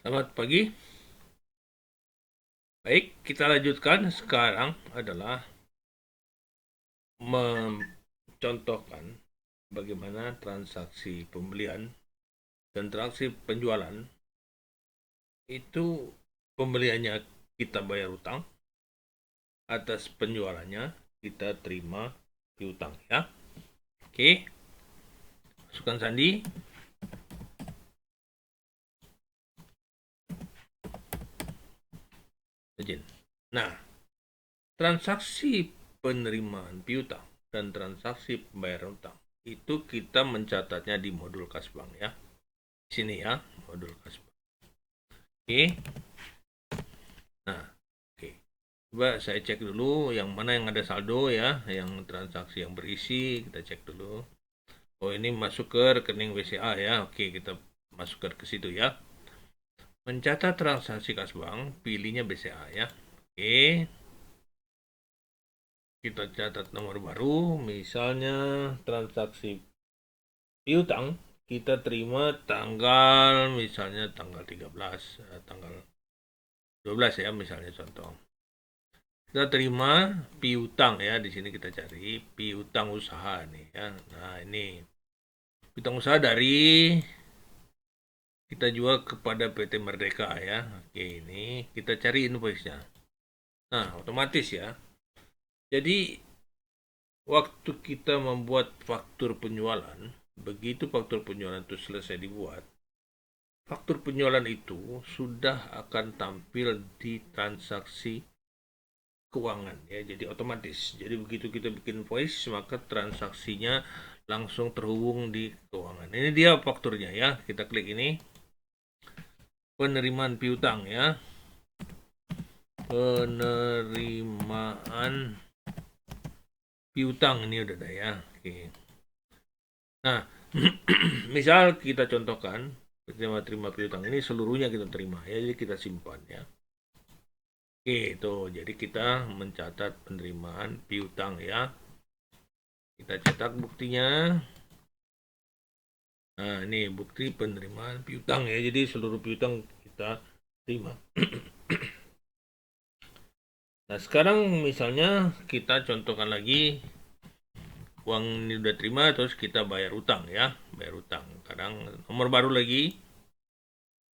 Selamat pagi. Baik, kita lanjutkan. Sekarang adalah mencontohkan bagaimana transaksi pembelian dan transaksi penjualan itu pembeliannya kita bayar utang, atas penjualannya kita terima piutang ya. Oke, masukkan sandi. Izin. Nah, transaksi penerimaan piutang dan transaksi pembayaran utang itu kita mencatatnya di modul kas bank ya. Sini ya, modul kas bank. Oke. Nah, oke. Coba saya cek dulu yang mana yang ada saldo ya, yang transaksi yang berisi, kita cek dulu. Oh, ini masuk ke rekening BCA ya. Oke, kita masukkan ke situ ya. Mencatat transaksi kas bank, pilihnya BCA ya. Oke, kita catat nomor baru, misalnya transaksi piutang kita terima tanggal misalnya tanggal 13, tanggal 12 ya misalnya contoh. Kita terima piutang ya, di sini kita cari piutang usaha nih ya. Nah, ini piutang usaha dari kita jual kepada PT Merdeka ya. Oke, ini kita cari invoice-nya. Nah, otomatis ya. Jadi waktu kita membuat faktur penjualan, begitu faktur penjualan itu selesai dibuat, faktur penjualan itu sudah akan tampil di transaksi keuangan ya, jadi otomatis. Jadi begitu kita bikin invoice, maka transaksinya langsung terhubung di keuangan. Ini dia fakturnya ya. Kita klik ini, penerimaan piutang ya. Penerimaan piutang ini udah ada ya. Oke. Nah, misal kita contohkan terima piutang ini seluruhnya kita terima ya, jadi kita simpan ya. Oke, itu jadi kita mencatat penerimaan piutang ya. Kita cetak buktinya. Nah, ini bukti penerimaan piutang ya. Jadi seluruh piutang kita terima. Nah, sekarang misalnya kita contohkan lagi uang ini udah terima terus kita bayar utang ya. Bayar utang. Kadang nomor baru lagi,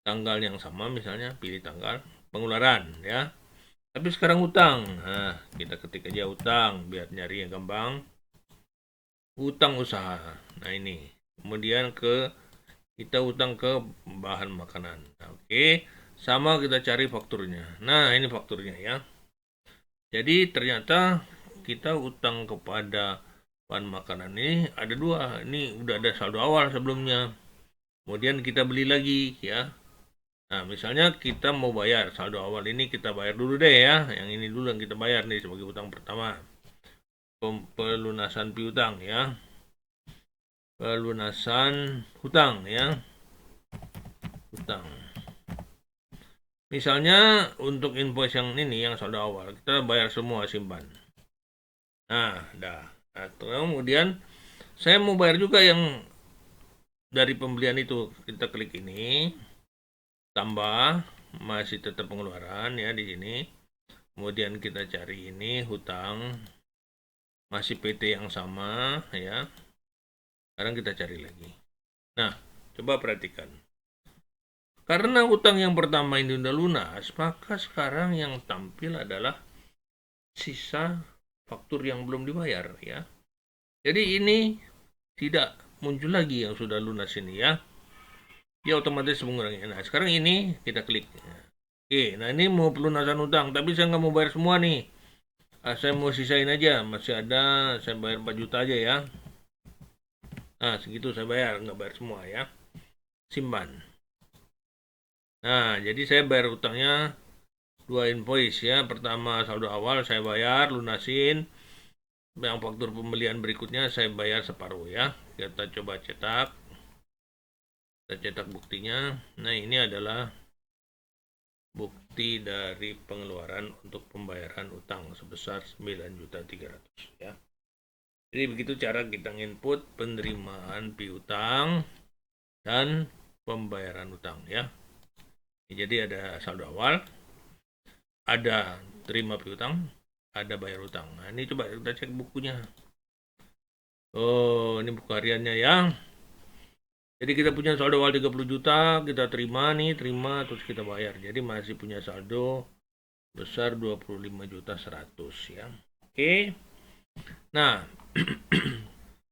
tanggal yang sama misalnya, pilih tanggal pengeluaran ya. Tapi sekarang utang. Nah, kita ketik aja utang biar nyari yang gampang. Utang usaha. Nah, ini. Kemudian kita utang ke bahan makanan. Oke, sama kita cari fakturnya. Nah, ini fakturnya ya. Jadi ternyata kita utang kepada bahan makanan ini ada dua. Ini udah ada saldo awal sebelumnya. Kemudian kita beli lagi ya. Nah, misalnya kita mau bayar saldo awal ini, kita bayar dulu deh ya. Yang ini dulu yang kita bayar nih sebagai utang pertama. Pelunasan piutang ya. Pelunasan hutang ya. Hutang. Misalnya untuk invoice yang ini, yang saldo awal, kita bayar semua, simpan. Nah, dah. Nah, kemudian saya mau bayar juga yang dari pembelian itu. Kita klik ini, tambah, masih tetap pengeluaran ya di sini. Kemudian kita cari ini hutang, masih PT yang sama ya. Sekarang kita cari lagi. Nah, coba perhatikan. Karena hutang yang pertama ini udah lunas, maka sekarang yang tampil adalah sisa faktur yang belum dibayar ya. Jadi ini tidak muncul lagi yang sudah lunas ini ya. Dia otomatis mengurangi. Nah, sekarang ini kita klik. Oke, nah ini mau pelunasan utang, tapi saya nggak mau bayar semua nih. Saya mau sisain aja, masih ada, saya bayar 4 juta aja ya. Nah, segitu saya bayar, nggak bayar semua ya. Simpan. Nah, jadi saya bayar utangnya dua invoice ya. Pertama saldo awal saya bayar, lunasin. Yang faktur pembelian berikutnya saya bayar separuh ya. Kita coba cetak. Kita cetak buktinya. Nah, ini adalah bukti dari pengeluaran untuk pembayaran utang sebesar 9.300.000 ya. Jadi begitu cara kita input penerimaan piutang dan pembayaran utang ya. Jadi ada saldo awal, ada terima piutang, ada bayar utang. Nah, ini coba kita cek bukunya. Oh, ini buku hariannya ya. Jadi kita punya saldo awal 30 juta, kita terima terus kita bayar. Jadi masih punya saldo besar 25.100.000 ya. Oke. Nah,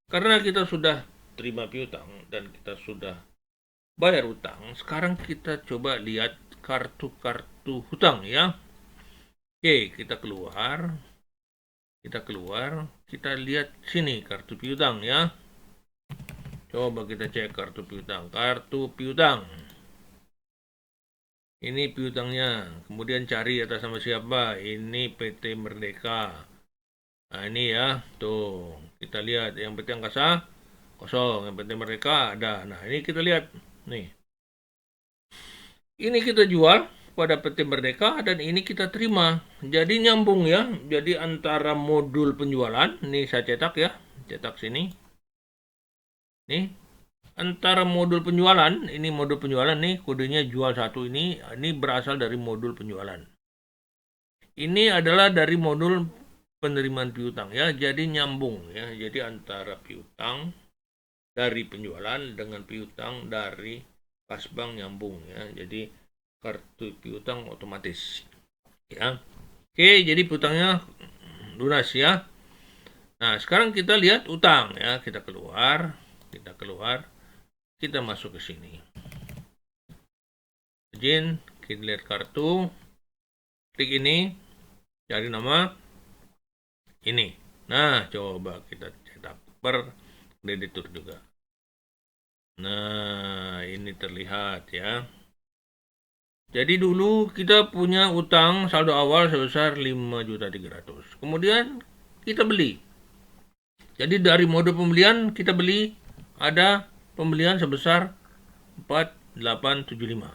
karena kita sudah terima piutang dan kita sudah bayar utang, sekarang kita coba lihat kartu-kartu hutang ya. Oke, kita keluar, kita lihat sini kartu piutang ya. Coba kita cek kartu piutang. Ini piutangnya. Kemudian cari atas nama siapa. Ini PT Merdeka. Nah ini ya. Tuh. Kita lihat. Yang PT Angkasa kosong. Yang PT Merdeka ada. Nah ini kita lihat. Nih. Ini kita jual pada PT Merdeka dan ini kita terima. Jadi nyambung ya. Jadi antara modul penjualan. Ini saya cetak ya. Cetak sini. Nih. Antara modul penjualan, ini modul penjualan nih, kodenya jual 1 ini berasal dari modul penjualan. Ini adalah dari modul penerimaan piutang ya, jadi nyambung ya. Jadi antara piutang dari penjualan dengan piutang dari kas bank nyambung ya. Jadi kartu piutang otomatis ya. Oke, jadi piutangnya lunas ya. Nah, sekarang kita lihat utang ya, kita keluar, kita masuk ke sini. Izin, kita lihat kartu, klik ini, cari nama ini. Nah, coba kita cetak per kreditur juga. Nah, ini terlihat ya. Jadi dulu kita punya utang saldo awal sebesar 5.300.000. Kemudian kita beli. Jadi dari mode pembelian kita beli ada pembelian sebesar 4.875.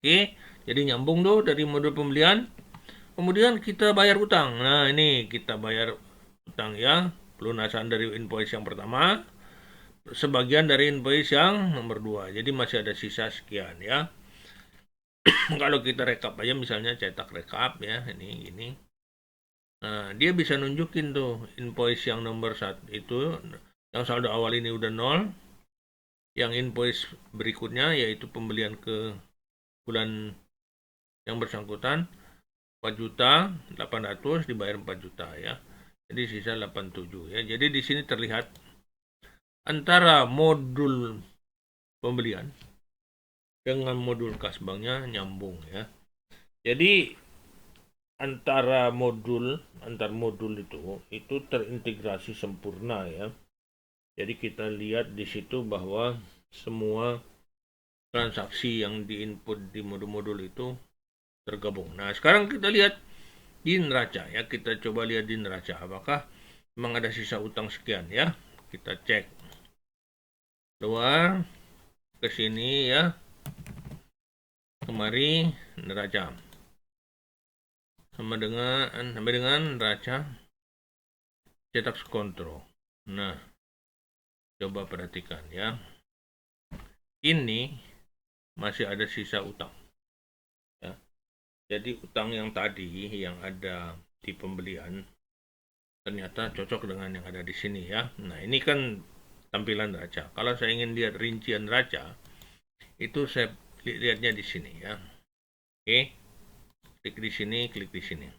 Oke, jadi nyambung tuh dari mode pembelian. Kemudian kita bayar utang. Nah, ini kita bayar utang ya. Pelunasan dari invoice yang pertama, sebagian dari invoice yang nomor 2. Jadi masih ada sisa sekian ya. Kalau kita rekap aja misalnya cetak rekap ya, ini. Nah, dia bisa nunjukin tuh invoice yang nomor 1 itu yang saldo awal ini udah 0. Yang invoice berikutnya yaitu pembelian ke bulan yang bersangkutan 4.800.000 dibayar 4 juta ya. Jadi sisa 87 ya. Jadi di sini terlihat antara modul pembelian dengan modul kas banknya nyambung ya. Jadi antar modul itu terintegrasi sempurna ya. Jadi kita lihat di situ bahwa semua transaksi yang diinput di modul-modul itu tergabung. Nah, sekarang kita lihat di neraca ya. Kita coba lihat di neraca apakah memang ada sisa utang sekian ya. Kita cek. Keluar ke sini ya. Kemari neraca. Sampai dengan neraca cetak kontrol. Nah, coba perhatikan ya. Ini masih ada sisa utang. Ya. Jadi utang yang tadi yang ada di pembelian ternyata cocok dengan yang ada di sini ya. Nah, ini kan tampilan neraca. Kalau saya ingin lihat rincian neraca, itu saya lihatnya di sini ya. Oke. Klik di sini.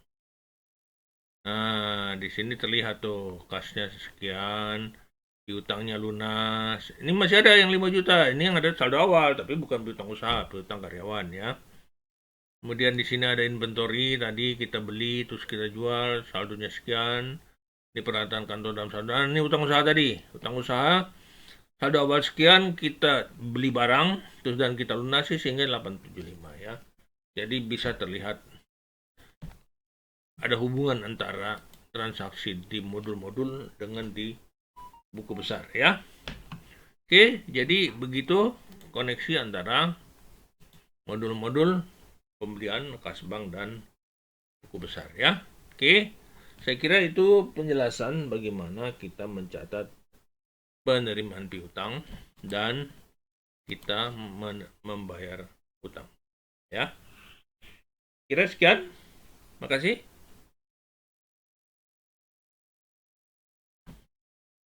Nah, di sini terlihat tuh kasnya sekian, piutangnya lunas. Ini masih ada yang 5 juta. Ini yang ada saldo awal, tapi bukan piutang usaha, piutang karyawan ya. Kemudian di sini ada inventory, tadi kita beli, terus kita jual, saldonya sekian. Ini peralatan kantor dalam saldo. Nah, ini utang usaha tadi, utang usaha. Saldo awal sekian, kita beli barang, terus dan kita lunasi sehingga 875 ya. Jadi bisa terlihat ada hubungan antara transaksi di modul-modul dengan di buku besar ya. Oke, jadi begitu koneksi antara modul-modul pembelian kas bank dan buku besar ya. Oke, saya kira itu penjelasan bagaimana kita mencatat penerimaan piutang dan kita membayar utang Ya, kira sekian. Makasih.